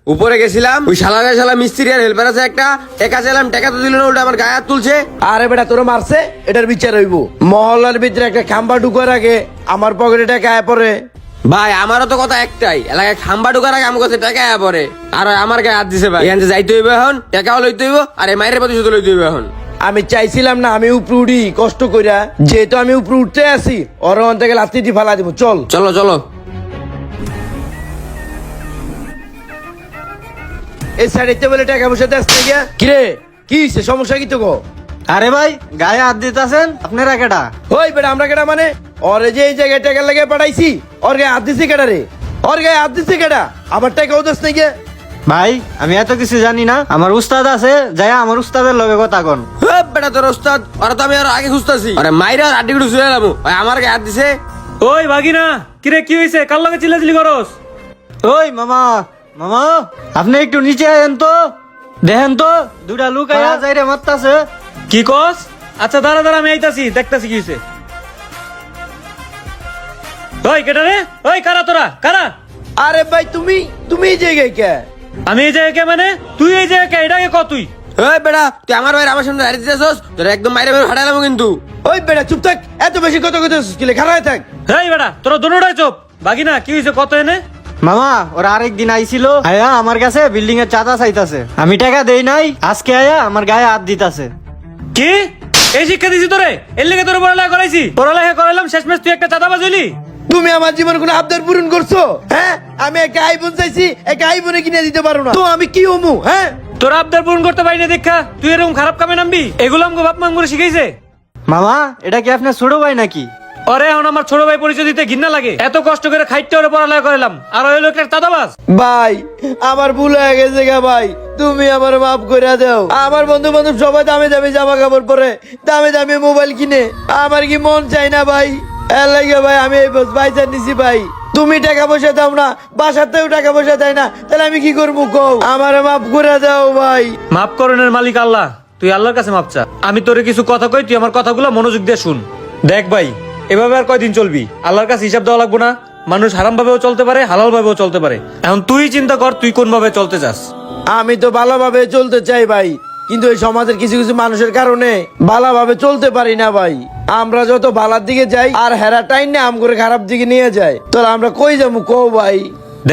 উপরে গেছিলাম, ওই শালা মিস্ত্রি আর হেল্পার আছে একটা, টাকা চাইলাম, টাকা তো দিল না, উল্টা আমার গায়ে হাত তুলছে। আরে বেটা তোরা মারছে, এটার বিচার হইব। মহল্লার ভিতরে একটা খাম্বা ঢুকার আগে আমার পকেটে টাকা আয় পড়ে। ভাই আমারও তো কথা একটাই, এলাকায় খাম্বা ঢুকার আগে আমার কাছে টাকা আয়া পড়ে, আর আমার গায়ে হাত দিছে ভাই। এখানে যাইতে হইবে এখন, টাকাও লইতে হইব, আর এই মায়ের প্রতিশোধ লইতে হইবে এখন। আমি চাইছিলাম না আমি উপরে উঠি কষ্ট কইরা, যেহেতু আমি উপরে উঠতে আসি ওর ওখান থেকে লাত্তি ফালা দিব। চল চলো চলো। এই সাইডে বলে টাকা পয়সা দেশ থেকে কিরে কি হইছে, সমস্যা কি তো গো? আরে ভাই গায়ে হাত দিতেছেন আপনারা কেডা? ওই বেটা আমরা কেডা মানে? ওরে যে এই জায়গায় টাকা লাগে পাঠাইছি, ওর গায়ে হাত দিছে কেডা রে? ওর গায়ে হাত দিছে কেডা? আমার টাকা ওদেশ নাকি? ভাই আমি এত কিছু জানি না, আমার উস্তাদ আছে, যাই আমার উস্তাদের লগে কথা কন। বেটা তোর ওস্তাদ, ওরা তো আমি আর আগে খুঁজতেছি, আরে মাইরা আর আড্ডি গুলো শুয়ে এলাম, আমার গায়ে হাত দিছে। ওই ভাগিনা, কিরে কি হয়েছে? কার লগে চিল্লাচিল্লি করস? ওই মামা, মামা আপনি একটু নিচে আয়েন তো, দেখেন তো দুটা লোক আয়া যাই রে মারতাছে। কি কস? আচ্ছা দাঁড়া দাঁড়া, আমি আইতাছি, দেখতাছি কি হয়েছে। ওই কেটা রে? ওই কারা তোরা? কারা? আরে ভাই তুমি এই জায়গায় কে? আমি এই জায়গায় মানে? তুই এই জায়গায় এটা ক তুই? ওই বেটা তুই আমার ভাই আমার সামনে দাঁড়িয়ে দিতেছস, তোর একদম মাইরে মেরে ফাটাইলাম কিন্তু। ওই বেটা চুপ থাক, এত বেশি কথা কথা কিলে খারাপ থাক। এই বেটা তোরা দোনোটাই চুপ। ভাগিনা কি হয়েছে কত এনে? মামা ওরা আরেকদিন আইছিল, আয়া আমার কাছে বিল্ডিং এর চাঁদা চাইতাছে, আমি টাকা দেই নাই, আজকে আয়া আমার গায়ে হাত দিতাছে। কি এই শিক্ষা দিছি তোরে? এর লেগে তোর পড়ালেখা করাইছি, পড়ালেখা করাইলাম, শেষমেশ তুই একটা চাঁদাবাজ হইলি। তুমি আমার জীবন কোনো আবদার পূরণ করছো? হ্যাঁ আমি একটা আইফোন চাইছি, একটা আইফোনে কিনে দিতে পারো না, তো আমি কি হমু? হ্যাঁ তোর আবদার পূরণ করতে পারি না দেখা তুই এরকম খারাপ কামে নামবি? এগুলো আমাকে বাপ মা করে শিখাইছে। মামা এটা কি আপনার ছোট ভাই নাকি? ওরে এখন আমার ছোট ভাই পরিচয় দিতে ঘৃণা লাগে, এত কষ্ট করে খাইতে ওরে পড়ালেখা করাইলাম, আর ওই লোকটা চাঁদাবাজ। ভাই আমার ভুল হয়ে গেছে গা ভাই, তুমি আমার মাফ করে দাও। আমার বন্ধু বান্ধব সবাই দামি দামি জামা কাপড় পরে, দামি দামি মোবাইল কিনে, আমার কি মন চাই না ভাই? এর লাগে ভাই আমি এই বাইচার নিছি ভাই। তুমি টাকা পয়সা দাও না, বাসাতেও টাকা পয়সা দেয় না, তাহলে আমি কি করবো কও? আমার মাফ করে দাও ভাই। মাফ করণের মালিক আল্লাহ, তুই আল্লাহর কাছে মাপ চা। আমি তোরে কিছু কথা কই, তুই আমার কথাগুলো মনোযোগ দিয়ে শুন। দেখ ভাই, এভাবে আর কয়দিন চলবি? আল্লাহর কাছে হিসাব দেওয়া লাগবো না? মানুষ হারাম ভাবেও চলতে পারে, হালাল ভাবেও চলতে পারে। এখন তুই চিন্তা কর তুই কোন ভাবে চলতে চাস। আমি তো ভালোভাবে চলতে চাই ভাই, কিন্তু এই সমাজের কিছু কিছু মানুষের কারণে ভালোভাবে চলতে পারি না ভাই। আমরা যত ভালোর দিকে যাই আর হেরা টাইম না আম করে খারাপ দিকে নিয়ে যায়, তাহলে আমরা কই যাবো কও ভাই?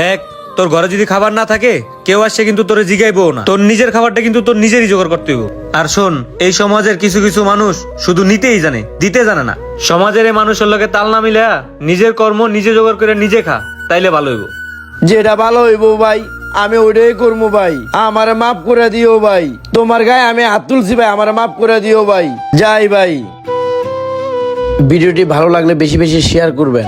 দেখ তোর ঘরে যদি খাবার না থাকে, কেউ আসছে কিন্তু তোরে জিগাইবো না, তোর নিজের খাবারটা কিন্তু তোর নিজেরই জোগাড় করতে হইব। আর শোন, এই সমাজের কিছু কিছু মানুষ শুধু নিতেই জানে, দিতে জানে না। সমাজের এই মানুষের লগে তাল না মিলে নিজের কর্ম নিজে জোগাড় করে নিজে খা, তাইলে ভালো হইব। যেটা ভালো হইব ভাই আমি ওইটাই করবো ভাই, আমারে মাফ করে দিও ভাই। তোমার গায়ে আমি হাত তুলছি ভাই, আমারে মাফ করে দিও ভাই। যাই ভাই। ভিডিওটি ভালো লাগলে বেশি বেশি শেয়ার করবেন।